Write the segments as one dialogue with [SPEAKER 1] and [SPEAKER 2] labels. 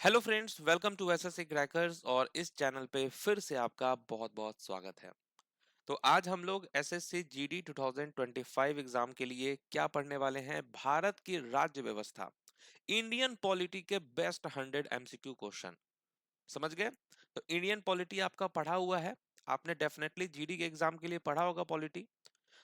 [SPEAKER 1] Hello friends, welcome to SSC crackers. और इस channel पे फिर से आपका बहुत बहुत स्वागत है। तो आज हम लोग एसएससी जीडी 2025 एग्जाम के लिए क्या पढ़ने वाले हैं? भारत की राज्य व्यवस्था, इंडियन पॉलिटी के बेस्ट 100 एमसीक्यू क्वेश्चन। समझ गए? तो इंडियन पॉलिटी आपका पढ़ा हुआ है, आपने डेफिनेटली जीडी के एग्जाम के लिए पढ़ा होगा पॉलिटी।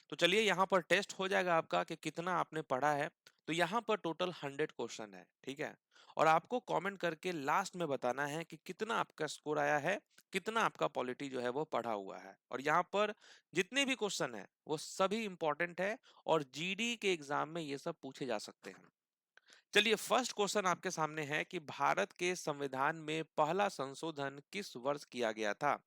[SPEAKER 1] तो चलिए यहाँ पर टेस्ट हो जाएगा आपका कि कितना आपने पढ़ा है। तो यहाँ पर टोटल 100 क्वेश्चन है, ठीक है। और आपको कमेंट करके लास्ट में बताना है कि कितना आपका स्कोर आया है, कितना आपका पॉलिटी जो है वो पढ़ा हुआ है। और यहाँ पर जितने भी क्वेश्चन है वो सभी इंपॉर्टेंट है और जीडी के एग्जाम में ये सब पूछे जा सकते हैं। चलिए, फर्स्ट क्वेश्चन आपके सामने है कि भारत के संविधान में पहला संशोधन किस वर्ष किया गया था?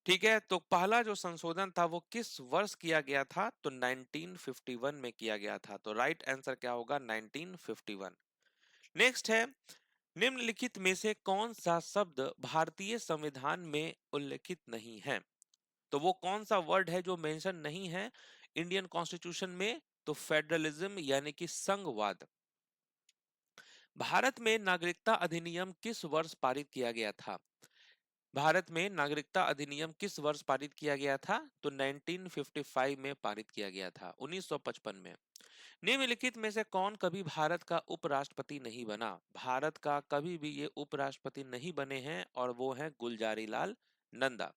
[SPEAKER 1] ठीक है, तो पहला जो संशोधन था वो किस वर्ष किया गया था? तो 1951 में किया गया था। तो राइट आंसर क्या होगा? 1951। नेक्स्ट है, निम्नलिखित में से कौन सा शब्द भारतीय संविधान में उल्लिखित नहीं है? तो वो कौन सा वर्ड है जो मेंशन नहीं है इंडियन कॉन्स्टिट्यूशन में? तो फेडरलिज्म यानी कि संघवाद। भारत में नागरिकता अधिनियम किस वर्ष पारित किया गया था? भारत में नागरिकता अधिनियम किस वर्ष पारित किया गया था? तो 1955 में पारित किया गया था, 1955 में। निम्नलिखित में से कौन कभी भारत का उपराष्ट्रपति नहीं बना? भारत का कभी भी ये उपराष्ट्रपति नहीं बने हैं और वो हैं गुलजारी लाल नंदा।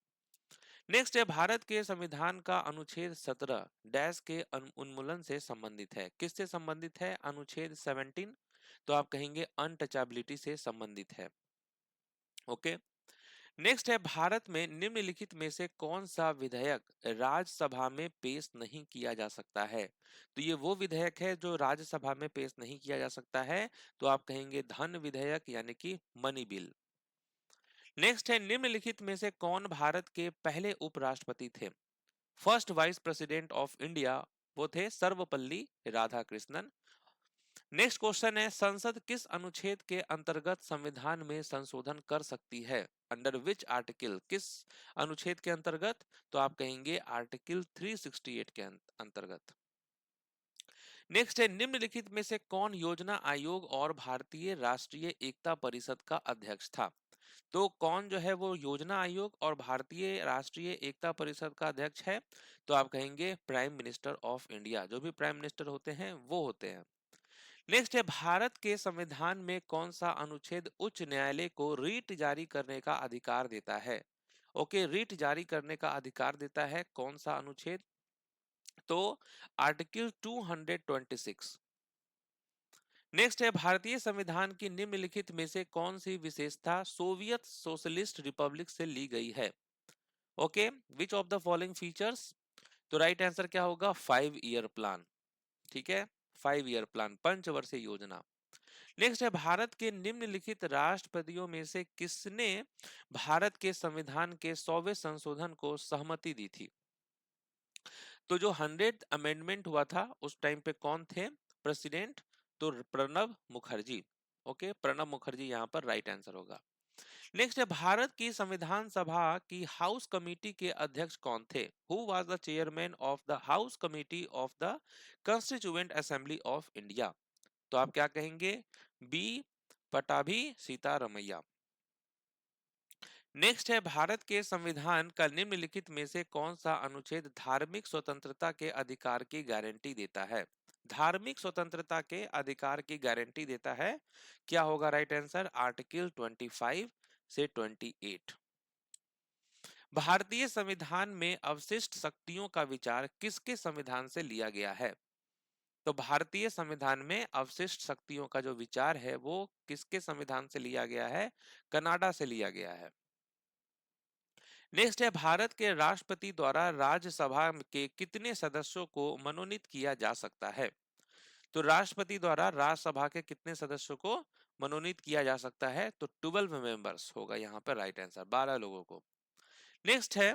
[SPEAKER 1] नेक्स्ट है, भारत के संविधान का अनुच्छेद 17 डैश के उन्मूलन से संबंधित है। किससे संबंधित है? अनुच्छेद 17। तो आप कहेंगे अनटचेबिलिटी से संबंधित है। ओके। नेक्स्ट है, भारत में निम्नलिखित में से कौन सा विधेयक राज्यसभा में पेश नहीं किया जा सकता है? तो ये वो विधेयक है जो राज्यसभा में पेश नहीं किया जा सकता है। तो आप कहेंगे धन विधेयक यानी कि मनी बिल। नेक्स्ट है, निम्नलिखित में से कौन भारत के पहले उपराष्ट्रपति थे? First vice president of India वो थे सर्वपल्ली राधाकृष्णन। नेक्स्ट क्वेश्चन है, संसद किस अनुच्छेद के अंतर्गत संविधान में संशोधन कर सकती है? Under which article? किस अनुच्छेद के अंतर्गत? तो आप कहेंगे आर्टिकल 368 के अंतर्गत। नेक्स्ट है, निम्नलिखित में से कौन योजना आयोग और भारतीय राष्ट्रीय एकता परिषद का अध्यक्ष था? तो कौन जो है वो योजना आयोग और भारतीय राष्ट्रीय एकता परिषद का अध्यक्ष है? तो आप कहेंगे प्राइम मिनिस्टर ऑफ इंडिया। जो भी प्राइम मिनिस्टर होते हैं वो होते हैं। नेक्स्ट है, भारत के संविधान में कौन सा अनुच्छेद उच्च न्यायालय को रीट जारी करने का अधिकार देता है? ओके, रीट जारी करने का अधिकार देता है कौन सा अनुच्छेद? तो आर्टिकल 226। नेक्स्ट है, भारतीय संविधान की निम्नलिखित में से कौन सी विशेषता सोवियत सोशलिस्ट रिपब्लिक से ली गई है? Okay, which of the following features? तो राइट आंसर क्या होगा? 5 ईयर प्लान। ठीक है, 5 ईयर प्लान, पंचवर्षीय योजना। नेक्स्ट है, भारत के निम्नलिखित राष्ट्रपतियों में से किसने भारत के संविधान के 100वें संशोधन को सहमति दी थी? तो जो 100th अमेंडमेंट हुआ था उस टाइम पे कौन थे प्रेसिडेंट? तो प्रणब मुखर्जी। ओके, प्रणब मुखर्जी यहाँ पर राइट आंसर होगा। नेक्स्ट है, भारत की संविधान सभा की हाउस कमेटी के अध्यक्ष कौन थे? Who was the chairman of the house committee of the constituent assembly of India? तो आप क्या कहेंगे? बी पटाभी सीतारमैया। नेक्स्ट है, भारत के संविधान का निम्नलिखित में से कौन सा अनुच्छेद धार्मिक स्वतंत्रता के अधिकार की गारंटी देता है? धार्मिक स्वतंत्रता के अधिकार की गारंटी देता है। क्या होगा राइट आंसर? आर्टिकल 25 से 28। भारतीय संविधान में अवशिष्ट शक्तियों का विचार किसके संविधान से लिया गया है? तो भारतीय संविधान में अवशिष्ट शक्तियों का जो विचार है वो किसके संविधान से लिया गया है? कनाडा से लिया गया है। नेक्स्ट है, भारत के राष्ट्रपति द्वारा राज्यसभा के कितने सदस्यों को मनोनीत किया जा सकता है? तो राष्ट्रपति द्वारा राज्यसभा के कितने सदस्यों को मनोनीत किया जा सकता है? तो 12 मेंबर्स होगा यहाँ पर राइट आंसर, 12 लोगों को। नेक्स्ट है,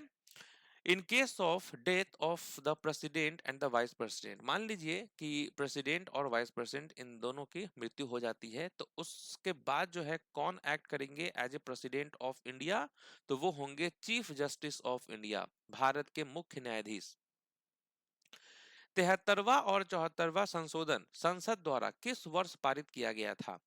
[SPEAKER 1] in case of death of the president and the vice president, मान लीजिए कि प्रेसिडेंट और वाइस प्रेसिडेंट इन दोनों की मृत्यु हो जाती है तो उसके बाद जो है कौन एक्ट करेंगे as a president of India? तो वो होंगे chief justice of India, Bharat के मुख्य न्यायाधीश। 73वां और 74वां संशोधन संसद द्वारा किस वर्ष पारित किया गया था?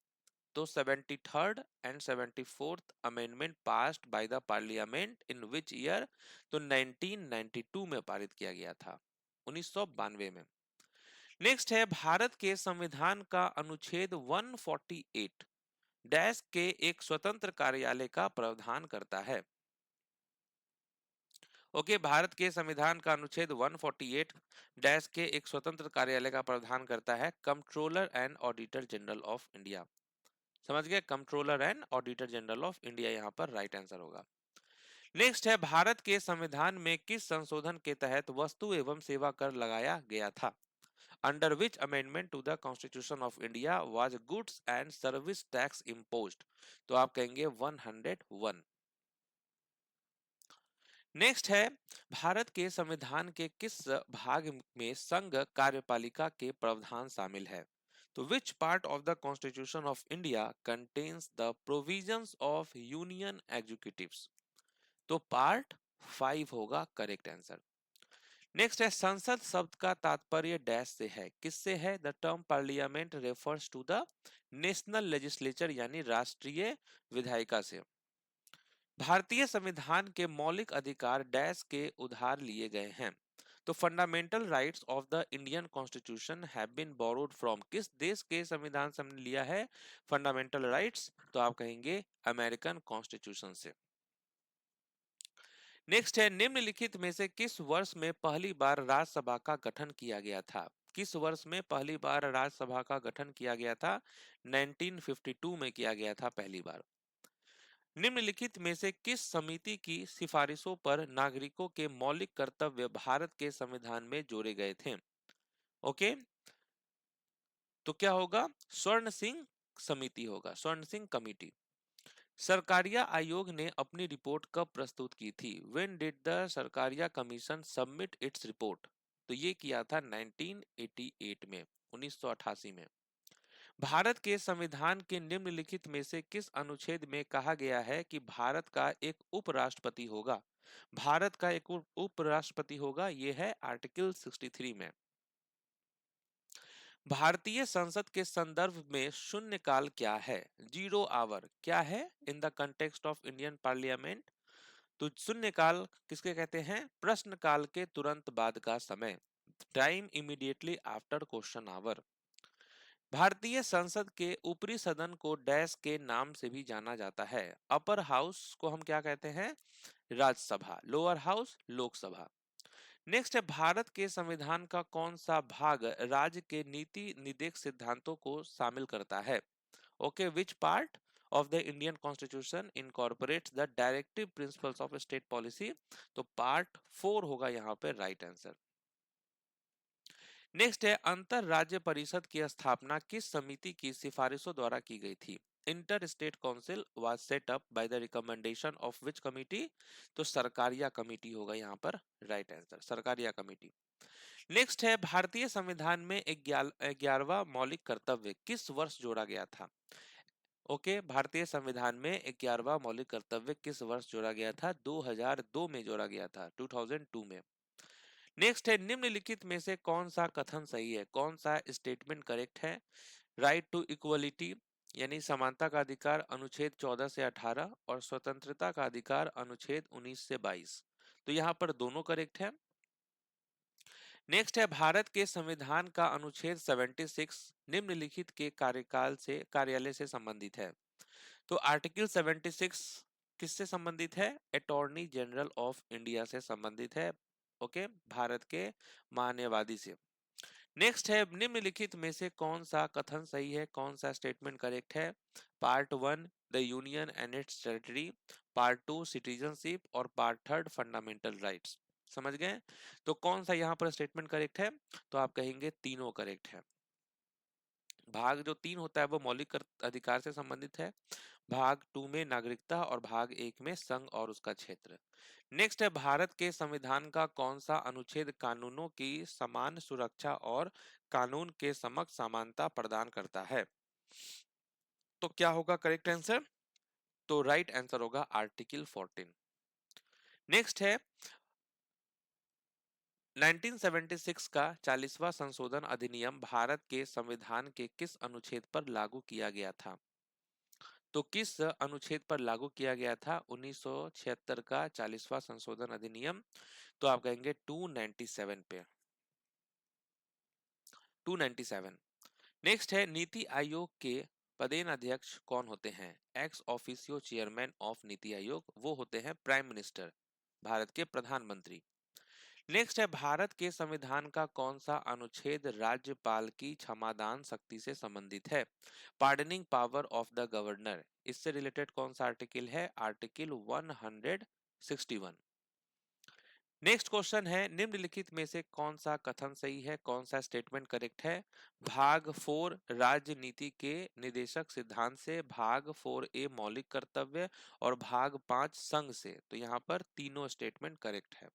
[SPEAKER 1] तो 73rd and 74th amendment passed by the parliament in which year? तो 1992 में पारित किया गया था, 1992 में। नेक्स्ट है, भारत के संविधान का अनुच्छेद 148 डैश के एक स्वतंत्र कार्यालय का प्रावधान करता है। ओके, भारत के संविधान का अनुच्छेद 148 डैश के एक स्वतंत्र कार्यालय का प्रावधान करता है controller and auditor general of India. समझ गए, controller and auditor general of India यहाँ पर राइट आंसर होगा। नेक्स्ट है, भारत के संविधान में किस संशोधन के तहत वस्तु एवं सेवा कर लगाया गया था? Under which amendment to the constitution of India was goods and service tax imposed? तो आप कहेंगे 101। नेक्स्ट है, भारत के संविधान के किस भाग में संघ कार्यपालिका के प्रावधान शामिल है? तो which part of the constitution of India contains the provisions of union executives? तो पार्ट 5 होगा करेक्ट आंसर। नेक्स्ट है, संसद शब्द का तात्पर्य डैश से है, किससे है? The term parliament refers to the national legislature यानी राष्ट्रीय विधायिका से। भारतीय संविधान के मौलिक अधिकार डैश के उधार लिए गए हैं? तो fundamental rights of the Indian constitution have been borrowed from, किस देश के संविधान से हमने लिया है फंडामेंटल राइट्स? तो आप कहेंगे अमेरिकन कॉन्स्टिट्यूशन से। नेक्स्ट है, निम्नलिखित में से किस वर्ष में पहली बार राज्यसभा का गठन किया गया था? किस वर्ष में पहली बार राज्यसभा का गठन किया गया था? 1952 में किया गया था पहली बार। निम्नलिखित में से किस समिति की सिफारिशों पर नागरिकों के मौलिक कर्तव्य भारत के संविधान में जोड़े गए थे? ओके, तो क्या होगा? स्वर्ण सिंह समिति होगा, स्वर्ण सिंह कमिटी। सरकारिया आयोग ने अपनी रिपोर्ट कब प्रस्तुत की थी? When did the Sarkaria commission submit its report? तो ये किया था 1988 में, 1988 में। भारत के संविधान के निम्नलिखित में से किस अनुच्छेद में कहा गया है कि भारत का एक उपराष्ट्रपति होगा? भारत का एक उपराष्ट्रपति होगा, ये है आर्टिकल 63 में। भारतीय संसद के संदर्भ में शून्यकाल क्या है? जीरो आवर क्या है in the context of Indian parliament? तो शून्यकाल किसके कहते हैं? प्रश्नकाल के तुरंत बाद का समय, time immediately after question hour. भारतीय संसद के ऊपरी सदन को डैश के नाम से भी जाना जाता है? अपर हाउस को हम क्या कहते हैं? Rajya Sabha. Lower house Lok Sabha. Next है, भारत के संविधान का कौन सा भाग राज्य के नीति निर्देश सिद्धांतों को शामिल करता है? Okay, which part of the Indian constitution incorporates the directive principles of state policy? तो पार्ट 4 होगा यहाँ पे राइट आंसर। नेक्स्ट है, अंतर राज्य परिषद की स्थापना किस समिति की सिफारिशों द्वारा की गई थी? Inter state council was set up by the recommendation of which committee? तो सरकारिया कमेटी होगा यहाँ पर right answer, Sarkaria committee. Next है, भारतीय संविधान में 11वां मौलिक कर्तव्य किस वर्ष जोड़ा गया था? ओके, भारतीय संविधान में 11वां मौलिक कर्तव्य किस वर्ष जोड़ा गया था? 2002 में जोड़ा गया था, 2002 में। नेक्स्ट है, निम्नलिखित में से कौन सा कथन सही है, कौन सा स्टेटमेंट करेक्ट है? राइट टू इक्वलिटी यानी समानता का अधिकार अनुच्छेद 14 से 18 और स्वतंत्रता का अधिकार अनुच्छेद 19 से 22। तो यहाँ पर दोनों करेक्ट है। नेक्स्ट है, भारत के संविधान का अनुच्छेद 76 निम्नलिखित के कार्यकाल से कार्यालय से संबंधित है? तो आर्टिकल 76 किससे संबंधित है? अटॉर्नी जनरल ऑफ इंडिया से संबंधित है। ओके, भारत के मान्यवादी से। नेक्स्ट है, निम्नलिखित में से कौन सा कथन सही है, कौन सा स्टेटमेंट करेक्ट है? Part 1 the union and it's territory, part 2 citizenship और पार्ट 3 फंडामेंटल राइट्स। समझ गए? तो कौन सा यहाँ पर स्टेटमेंट करेक्ट है? तो आप कहेंगे तीनों करेक्ट है। भाग जो 3 होता है वो मौलिक अधिकार से संबंधित है, भाग 2 में नागरिकता और भाग 1 में संघ और उसका क्षेत्र। नेक्स्ट है, भारत के संविधान का कौन सा अनुच्छेद कानूनों की समान सुरक्षा और कानून के समक्ष समानता प्रदान करता है? तो क्या होगा करेक्ट आंसर? तो राइट आंसर होगा आर्टिकल 14। नेक्स्ट है, 1976 का 40वां संशोधन अधिनियम भारत के संविधान के किस अनुच्छेद पर लागू किया गया था? तो किस अनुच्छेद पर लागू किया गया था 1976 का 40वां संशोधन अधिनियम? तो आप कहेंगे 297 पे, 297। नेक्स्ट है नीति आयोग के पदेन अध्यक्ष कौन होते हैं? Ex officio chairman of NITI Aayog, वो होते हैं प्राइम मिनिस्टर, भारत के प्रधानमंत्री। नेक्स्ट है भारत के संविधान का कौन सा अनुच्छेद राज्यपाल की क्षमादान शक्ति से संबंधित है? Pardoning power of the governor, इससे रिलेटेड कौन सा आर्टिकल है? आर्टिकल 161। नेक्स्ट क्वेश्चन है निम्नलिखित में से कौन सा कथन सही है, कौन सा स्टेटमेंट करेक्ट है? भाग 4 राजनीति के निदेशक सिद्धांत से, भाग 4A मौलिक कर्तव्य और भाग 5 संघ से। तो यहाँ पर तीनों स्टेटमेंट करेक्ट है।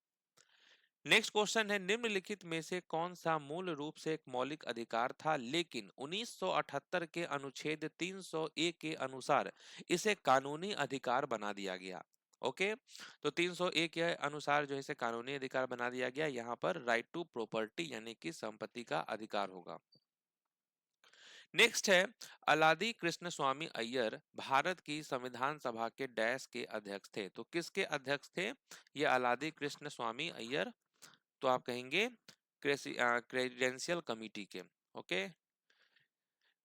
[SPEAKER 1] नेक्स्ट क्वेश्चन है निम्नलिखित में से कौन सा मूल रूप से एक मौलिक अधिकार था लेकिन 1978 के अनुच्छेद 300A के अनुसार इसे कानूनी अधिकार बना दिया गया? ओके, तो 300A के अनुसार जो है इसे कानूनी अधिकार बना दिया गया। यहाँ पर राइट टू प्रॉपर्टी यानी कि संपत्ति का अधिकार होगा। नेक्स्ट है अलादी कृष्ण स्वामी अय्यर भारत की संविधान सभा के डैश के अध्यक्ष थे? तो किसके अध्यक्ष थे ये अलादी कृष्ण स्वामी अय्यर? तो आप कहेंगे क्रेडेंशियल कमिटी के। ओके,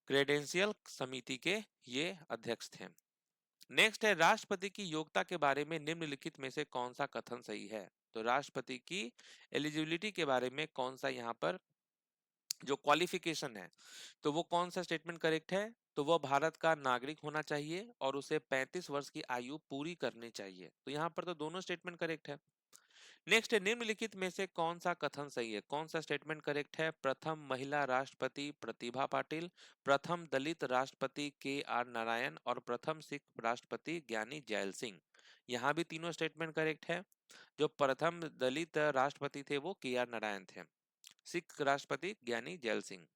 [SPEAKER 1] क्रेडेंशियल समिति के ये अध्यक्ष थे। नेक्स्ट है राष्ट्रपति की योग्यता के बारे में निम्नलिखित में से कौन सा कथन सही है? तो राष्ट्रपति की एलिजिबिलिटी के बारे में कौन सा यहाँ पर जो क्वालिफिकेशन है तो वो कौन सा स्टेटमेंट करेक्ट है? तो वह भारत का नागरिक होना चाहिए और उसे 35 वर्ष की आयु पूरी करनी चाहिए। तो यहाँ पर तो दोनों स्टेटमेंट करेक्ट है। नेक्स्ट है निम्नलिखित में से कौन सा कथन सही है, कौन सा स्टेटमेंट करेक्ट है? प्रथम महिला राष्ट्रपति प्रतिभा पाटिल, प्रथम दलित राष्ट्रपति KR नारायण और प्रथम सिख राष्ट्रपति ज्ञानी जैल सिंह। यहाँ भी तीनों स्टेटमेंट करेक्ट है। जो प्रथम दलित राष्ट्रपति थे वो KR नारायण थे, सिख राष्ट्रपति ज्ञानी जैल सिंह।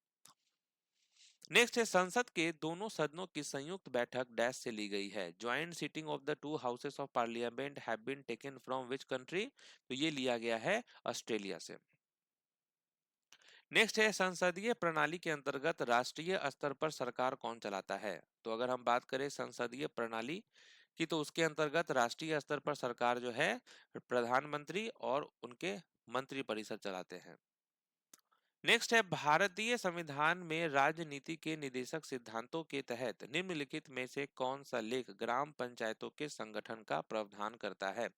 [SPEAKER 1] नेक्स्ट है संसद के दोनों सदनों की संयुक्त बैठक डैश से ली गई है? Joint sitting of the two houses of parliament have been taken from which country? तो ये लिया गया है ऑस्ट्रेलिया से। नेक्स्ट है संसदीय प्रणाली के अंतर्गत राष्ट्रीय स्तर पर सरकार कौन चलाता है? तो अगर हम बात करें संसदीय प्रणाली की तो उसके अंतर्गत राष्ट्रीय स्तर पर सरकार जो है प्रधानमंत्री और उनके मंत्री परिषद चलाते हैं। नेक्स्ट है भारतीय संविधान में राजनीति के निदेशक सिद्धांतों के तहत निम्नलिखित में से कौन सा लेख ग्राम पंचायतों के संगठन का प्रावधान करता है?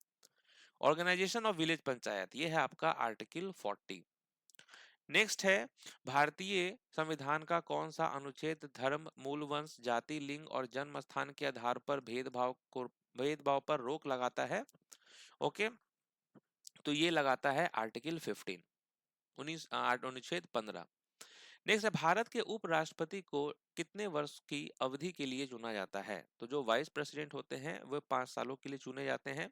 [SPEAKER 1] ऑर्गेनाइजेशन ऑफ विलेज पंचायत, ये है आपका आर्टिकल 40। नेक्स्ट है भारतीय संविधान का कौन सा अनुच्छेद धर्म, मूल वंश, जाति, लिंग और जन्म स्थान के आधार पर भेदभाव पर रोक लगाता है? ओके, तो ये लगाता है आर्टिकल 15, अनुच्छेद 15। नेक्स्ट है भारत के उपराष्ट्रपति को कितने वर्ष की अवधि के लिए चुना जाता है? तो जो वाइस प्रेसिडेंट होते हैं वो 5 सालों के लिए चुने जाते हैं।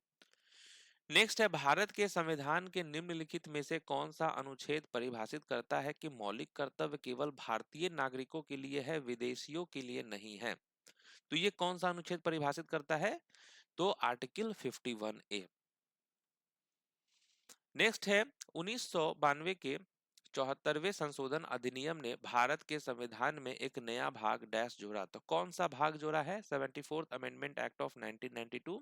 [SPEAKER 1] नेक्स्ट है भारत के संविधान के निम्नलिखित में से कौन सा अनुच्छेद परिभाषित करता है कि मौलिक कर्तव्य केवल भारतीय नागरिकों के लिए है, विदेशियों के लिए नहीं है? तो ये कौन सा अनुच्छेद परिभाषित करता है? तो आर्टिकल 51A। नेक्स्ट है 1992 के 74वें संशोधन अधिनियम ने भारत के संविधान में एक नया भाग डैश जोड़ा। तो कौन सा भाग जोड़ा है? 74th अमेंडमेंट एक्ट ऑफ 1992,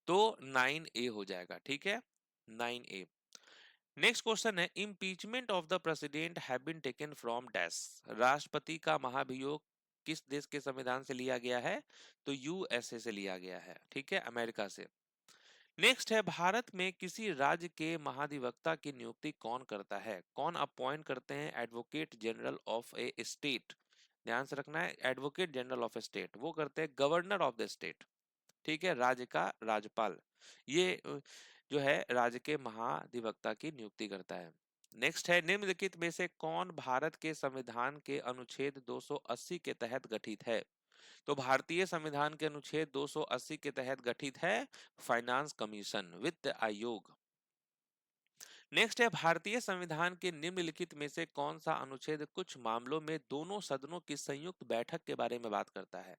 [SPEAKER 1] तो 9A हो जाएगा। ठीक है, 9A। नेक्स्ट क्वेश्चन है impeachment of the president have been taken from dash? राष्ट्रपति का महाभियोग किस देश के संविधान से लिया गया है? तो USA से लिया गया है। ठीक है, अमेरिका से। नेक्स्ट है भारत में किसी राज्य के महाधिवक्ता की नियुक्ति कौन करता है? कौन अपॉइंट करते हैं? Advocate general of A state. ध्यान से रखना है, advocate general of A state वो करते हैं गवर्नर ऑफ द स्टेट। ठीक है, राज्य का राज्यपाल ये जो है राज्य के महाधिवक्ता की नियुक्ति करता है। नेक्स्ट है निम्नलिखित में से कौन भारत के संविधान के अनुच्छेद 280 के तहत गठित है? तो भारतीय संविधान के अनुच्छेद 280 के तहत गठित है फाइनेंस कमीशन, वित्त आयोग। नेक्स्ट है भारतीय संविधान के निम्नलिखित में से कौन सा अनुच्छेद कुछ मामलों में दोनों सदनों की संयुक्त बैठक के बारे में बात करता है?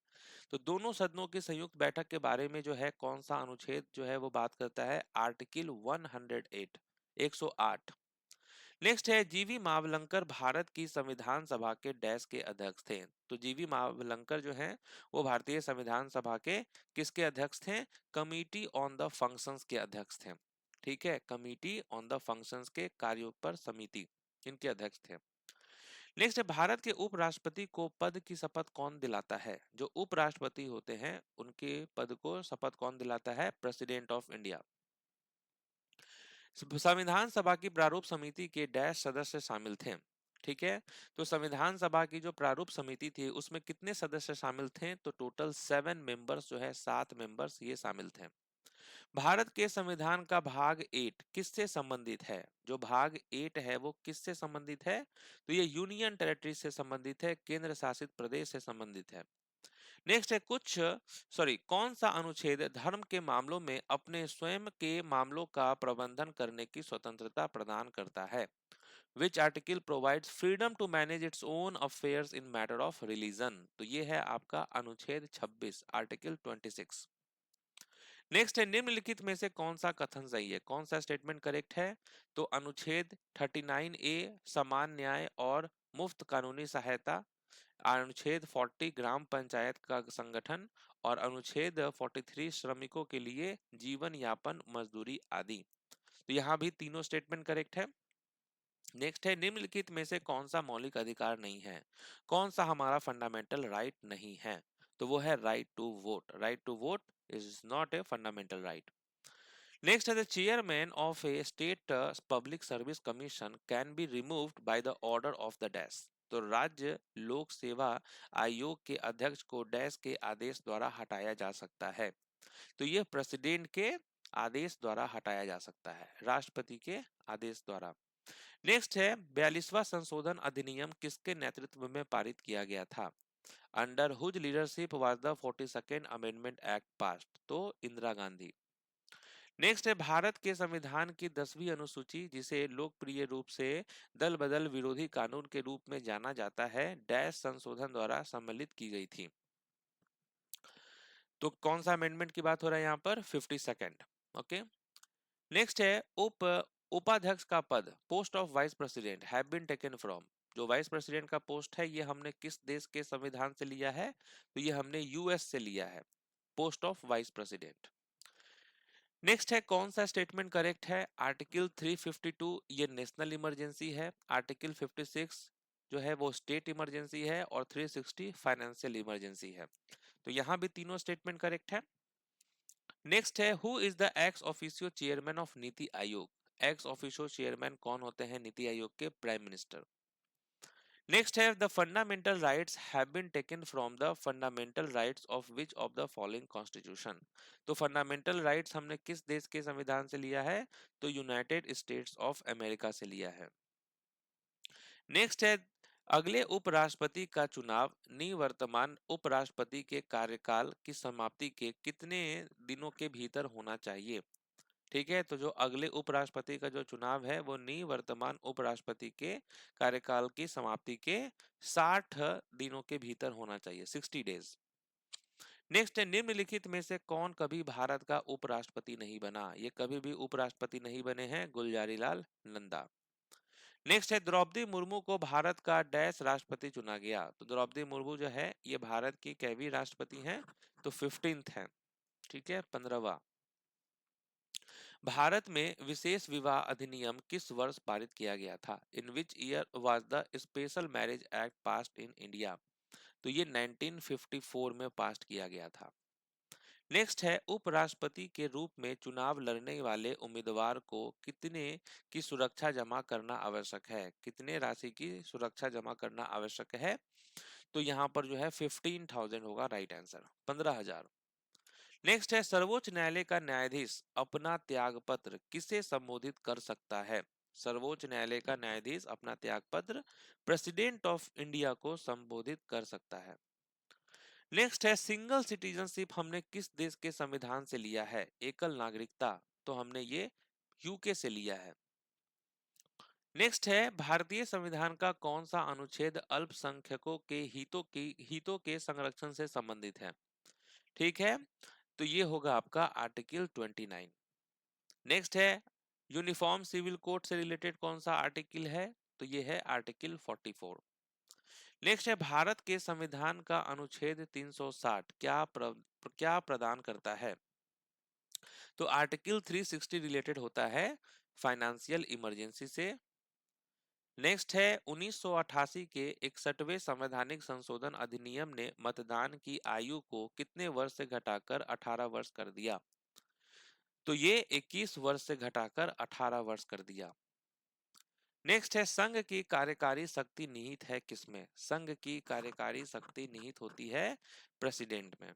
[SPEAKER 1] तो दोनों सदनों की संयुक्त बैठक के बारे में जो है कौन सा अनुच्छेद जो है वो बात करता है? आर्टिकल 108, 108। नेक्स्ट है जीवी मावलंकर भारत की संविधान सभा के डैश के अध्यक्ष थे। तो जीवी मावलंकर जो हैं वो भारतीय संविधान सभा के किसके अध्यक्ष थे? कमिटी ऑन द फंक्शंस के अध्यक्ष थे। ठीक है, कमिटी ऑन द फंक्शंस के कार्यों पर समिति, इनके अध्यक्ष थे। नेक्स्ट है भारत के उपराष्ट्रपति को पद की शपथ कौन दिलाता है? जो उपराष्ट्रपति होते हैं उनके पद को शपथ कौन दिलाता है? President of India. संविधान सभा की प्रारूप समिति के डैश सदस्य शामिल थे। ठीक है, तो संविधान सभा की जो प्रारूप समिति थी उसमें कितने सदस्य शामिल थे? तो टोटल 7 मेंबर्स जो है 7 मेंबर्स ये शामिल थे। भारत के संविधान का भाग 8 किससे संबंधित है? जो भाग 8 है वो किससे संबंधित है? तो ये यूनियन टेरिटरी से संबंधित है, केंद्र शासित प्रदेश से संबंधित है। नेक्स्ट है कौन सा अनुच्छेद धर्म के मामलों में अपने स्वयं के मामलों का प्रबंधन करने की स्वतंत्रता प्रदान करता है? Which article provides freedom to manage its own affairs in matter of religion? तो ये है आपका अनुच्छेद 26, आर्टिकल 26। नेक्स्ट है निम्नलिखित में से कौन सा कथन सही है? कौन सा स्टेटमेंट करेक्ट है? तो अनुच्छेद 39A समान न्याय और मुफ्त कानूनी सहायता, अनुच्छेद 40 ग्राम पंचायत का संगठन, और अनुच्छेद 43 श्रमिकों के लिए जीवन यापन मजदूरी आदि। तो यहाँ भी तीनों स्टेटमेंट करेक्ट है। नेक्स्ट है निम्नलिखित में से कौन सा मौलिक अधिकार नहीं है? कौन सा हमारा फंडामेंटल राइट नहीं है? तो वो है right to vote. Right to vote is not a fundamental right. Next, the chairman of a state public service commission can be removed by the order of the dash. तो राज्य लोक सेवा आयोग के अध्यक्ष को डैश के आदेश द्वारा हटाया जा सकता है। तो ये प्रेसिडेंट के आदेश द्वारा हटाया जा सकता है, राष्ट्रपति के आदेश द्वारा। नेक्स्ट है 42वां संशोधन अधिनियम किसके नेतृत्व में पारित किया गया था? Under whose leadership was the 42nd amendment act passed? तो इंदिरा गांधी। नेक्स्ट है भारत के संविधान की 10वीं अनुसूची, जिसे लोकप्रिय रूप से दल बदल विरोधी कानून के रूप में जाना जाता है, डैश संशोधन द्वारा सम्मिलित की गई थी? तो कौन सा अमेंडमेंट की बात हो रहा है यहाँ पर? 52nd। ओके, नेक्स्ट है उपाध्यक्ष का पद, post of vice president have been taken from? जो वाइस प्रेसिडेंट का पोस्ट है ये हमने किस देश के संविधान से लिया है? तो ये हमने यूएस से लिया है, post of vice president. Next है कौन सा स्टेटमेंट करेक्ट है? आर्टिकल 352 ये नेशनल इमरजेंसी है, आर्टिकल 56 जो है वो स्टेट इमरजेंसी है, और 360 फाइनेंशियल इमरजेंसी है। तो यहाँ भी तीनों स्टेटमेंट करेक्ट है। नेक्स्ट है who is the ex officio chairman of NITI Aayog? Ex officio chairman कौन होते हैं नीति आयोग के? Prime minister. नेक्स्ट है the fundamental rights have been taken from the fundamental rights of which of the following constitution? तो fundamental rights हमने किस देश के संविधान से लिया है? तो यूनाइटेड स्टेट्स ऑफ अमेरिका से लिया है। नेक्स्ट है अगले उपराष्ट्रपति का चुनाव निवर्तमान उपराष्ट्रपति के कार्यकाल की समाप्ति के कितने दिनों के भीतर होना चाहिए? ठीक है, तो जो अगले उपराष्ट्रपति का जो चुनाव है वो निवर्तमान उपराष्ट्रपति के कार्यकाल की समाप्ति के 60 दिनों के भीतर होना चाहिए, 60 डेज। नेक्स्ट है निम्नलिखित में से कौन कभी भारत का उपराष्ट्रपति नहीं बना? ये कभी भी उपराष्ट्रपति नहीं बने हैं, गुलजारी लाल नंदा। नेक्स्ट है द्रौपदी मुर्मू को भारत का डैश राष्ट्रपति चुना गया? तो द्रौपदी मुर्मू जो है ये भारत की कैवी राष्ट्रपति हैं? तो 15th है। ठीक है, 15वां। भारत में विशेष विवाह अधिनियम किस वर्ष पारित किया गया था? In which year was the special marriage act passed in India? तो ये 1954 में पास किया गया था। नेक्स्ट है उपराष्ट्रपति के रूप में चुनाव लड़ने वाले उम्मीदवार को कितने की सुरक्षा जमा करना आवश्यक है? कितने राशि की सुरक्षा जमा करना आवश्यक है? तो यहाँ पर जो है 15,000 होगा राइट आंसर, 15,000। नेक्स्ट है सर्वोच्च न्यायालय का न्यायाधीश अपना त्यागपत्र किसे संबोधित कर सकता है? सर्वोच्च न्यायालय का न्यायाधीश अपना त्यागपत्र प्रेसिडेंट ऑफ इंडिया को संबोधित कर सकता है। नेक्स्ट है सिंगल सिटीजनशिप हमने किस देश के संविधान से लिया है? एकल नागरिकता, तो हमने ये यूके से लिया है। नेक्स्ट है भारतीय संविधान का कौन सा अनुच्छेद अल्पसंख्यकों के हितों के संरक्षण से संबंधित है? ठीक है, तो ये होगा आपका आर्टिकल 29। नेक्स्ट है यूनिफॉर्म सिविल कोड से रिलेटेड कौन सा आर्टिकल है? तो ये है आर्टिकल 44। नेक्स्ट है भारत के संविधान का अनुच्छेद 360 क्या प्रदान करता है? तो आर्टिकल 360 रिलेटेड होता है फाइनेंशियल इमरजेंसी से। नेक्स्ट है 1988 के 61वें संवैधानिक संशोधन अधिनियम ने मतदान की आयु को कितने वर्ष से घटाकर 18 वर्ष कर दिया? तो ये 21 वर्ष से घटाकर 18 वर्ष कर दिया। नेक्स्ट है संघ की कार्यकारी शक्ति निहित है किसमें? संघ की कार्यकारी शक्ति निहित होती है प्रेसिडेंट में।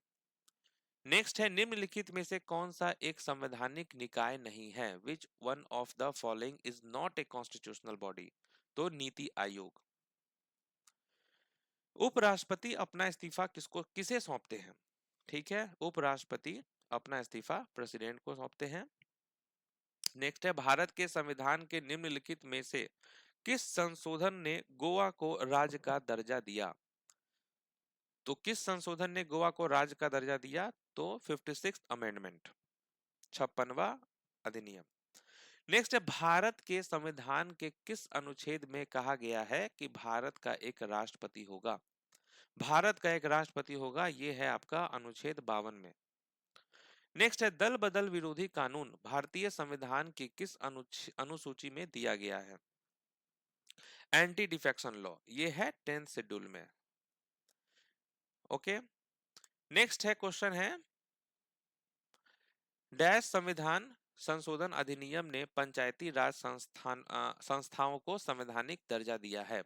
[SPEAKER 1] नेक्स्ट है निम्नलिखित में से कौन सा एक संवैधानिक निकाय नहीं है? Which one of the following is not a constitutional body? तो नीति आयोग। उपराष्ट्रपति अपना इस्तीफा किसे सौंपते हैं? ठीक है, उपराष्ट्रपति अपना इस्तीफा प्रेसिडेंट को सौंपते हैं। नेक्स्ट है भारत के संविधान के निम्नलिखित में से किस संशोधन ने गोवा को राज्य का दर्जा दिया? तो किस संशोधन ने गोवा को राज्य का दर्जा दिया? तो 56th अमेंडमेंट, 56वां अधिनियम। नेक्स्ट है भारत के संविधान के किस अनुच्छेद में कहा गया है कि भारत का एक राष्ट्रपति होगा? भारत का एक राष्ट्रपति होगा, ये है आपका अनुच्छेद 52 में। नेक्स्ट है दल बदल विरोधी कानून भारतीय संविधान की किस अनुसूची में दिया गया है? एंटी डिफेक्शन लॉ, ये है 10th शेड्यूल में। ओके, नेक्स्ट है क्वेश्चन है डैश संविधान संशोधन अधिनियम ने पंचायती राज संस्थाओं को संवैधानिक दर्जा दिया है?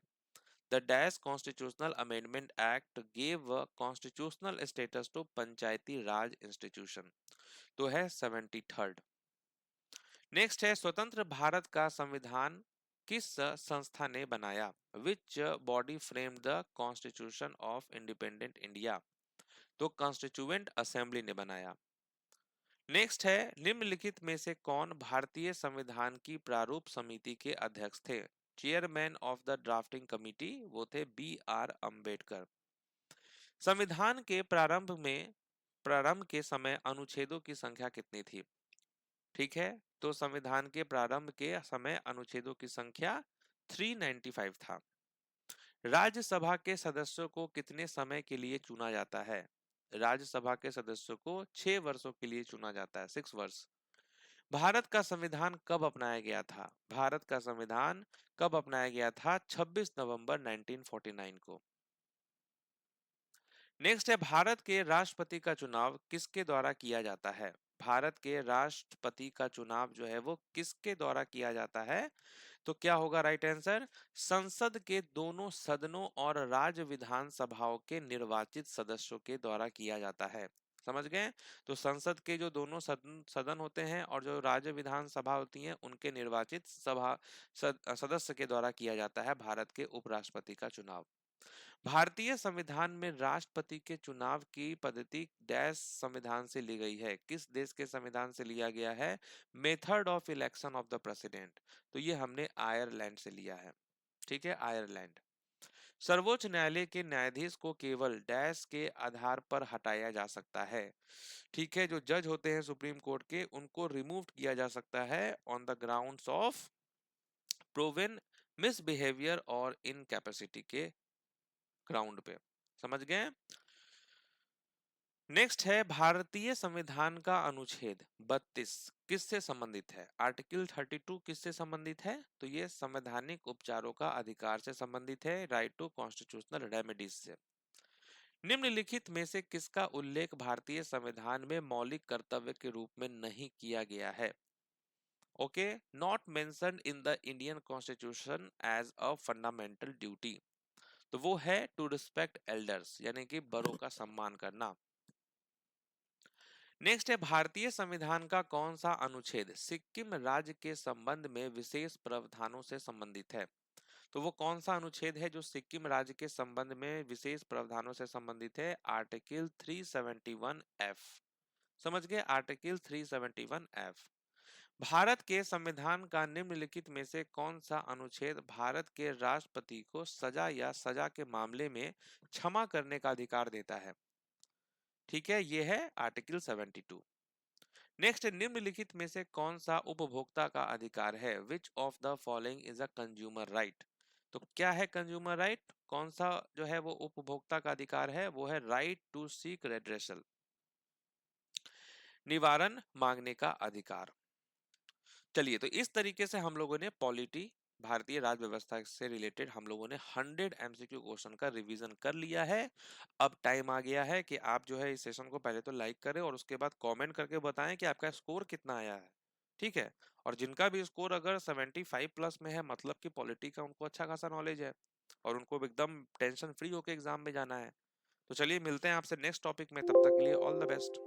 [SPEAKER 1] The dash constitutional amendment act gave constitutional status to panchayati raj institution. तो है 73rd। नेक्स्ट है स्वतंत्र भारत का संविधान किस संस्था ने बनाया? Which body frame the constitution of independent India? तो कॉन्स्टिट्यूएंट असेंबली ने बनाया। नेक्स्ट है निम्नलिखित में से कौन भारतीय संविधान की प्रारूप समिति के अध्यक्ष थे? Chairman of the drafting committee वो थे B.R. अम्बेडकर। संविधान के प्रारंभ के समय अनुच्छेदों की संख्या कितनी थी? ठीक है, तो संविधान के प्रारंभ के समय अनुच्छेदों की संख्या 395 था। राज्यसभा के सदस्यों को कितने समय के लिए चुना जाता है? राज्यसभा के सदस्यों को 6 वर्षों के लिए चुना जाता है, 6 वर्ष। भारत का संविधान कब अपनाया गया था? भारत का संविधान कब अपनाया गया था? 26 नवंबर 1949 को। नेक्स्ट है भारत के राष्ट्रपति का चुनाव किसके द्वारा किया जाता है? भारत के राष्ट्रपति का चुनाव जो है वो किसके द्वारा किया जाता है? तो क्या होगा राइट आंसर? संसद के दोनों सदनों और राज्य विधानसभाओं के निर्वाचित सदस्यों के द्वारा किया जाता है। समझ गए? तो संसद के जो दोनों सदन होते हैं और जो राज्य विधानसभा होती हैं उनके निर्वाचित सदस्य के द्वारा किया जाता है भारत के उपराष्ट्रपति का चुनाव। भारतीय संविधान में राष्ट्रपति के चुनाव की पद्धति डैश संविधान से ली गई है? किस देश के संविधान से लिया गया है? Method of election of the president, तो ये हमने आयरलैंड से लिया है। ठीक है, आयरलैंड। सर्वोच्च न्यायालय के न्यायाधीश को केवल डैश के आधार पर हटाया जा सकता है? ठीक है, जो जज होते हैं सुप्रीम कोर्ट के उनको रिमूव किया जा सकता है on the grounds of proven misbehaviour और इनकैपेसिटी के ग्राउंड पे। समझ गए? नेक्स्ट है भारतीय संविधान का अनुच्छेद 32 किससे संबंधित है? आर्टिकल 32 किससे संबंधित है? तो ये संवैधानिक उपचारों का अधिकार से संबंधित है, राइट टू कॉन्स्टिट्यूशनल रेमेडीज से। निम्नलिखित में से किसका उल्लेख भारतीय संविधान में मौलिक कर्तव्य के रूप में नहीं किया गया है? Okay, not mentioned in the Indian constitution as a fundamental duty, तो वो है टू रिस्पेक्ट एल्डर्स, यानी कि बड़ों का सम्मान करना। नेक्स्ट है भारतीय संविधान का कौन सा अनुच्छेद सिक्किम राज्य के संबंध में विशेष प्रावधानों से संबंधित है? तो वो कौन सा अनुच्छेद है जो सिक्किम राज्य के संबंध में विशेष प्रावधानों से संबंधित है? Article 371F। समझ गए? Article 371F। भारत के संविधान का निम्नलिखित में से कौन सा अनुच्छेद भारत के राष्ट्रपति को सजा या सजा के मामले में क्षमा करने का अधिकार देता है? ठीक है, ये है आर्टिकल 72। नेक्स्ट, निम्नलिखित में से कौन सा उपभोक्ता का अधिकार है? विच of the following is a consumer right? तो क्या है कंज्यूमर राइट? कौन सा जो है वो उपभोक्ता का अधिकार है? वो है राइट टू सीक रेड्रेसल, निवारण मांगने का अधिकार। चलिए, तो इस तरीके से हम लोगों ने पॉलिटी, भारतीय राज्य व्यवस्था से रिलेटेड हम लोगों ने 100 एमसीक्यू क्वेश्चन का रिवीजन कर लिया है। अब टाइम आ गया है कि आप जो है इस सेशन को पहले तो लाइक करें और उसके बाद कमेंट करके बताएं कि आपका स्कोर कितना आया है। ठीक है? और जिनका भी स्कोर अगर 75 प्लस में है, मतलब कि पॉलिटी का उनको अच्छा खासा नॉलेज है और उनको एकदम टेंशन फ्री होकर एग्जाम में जाना है। तो चलिए, मिलते हैं आपसे नेक्स्ट टॉपिक में, तब तक के लिए ऑल द बेस्ट।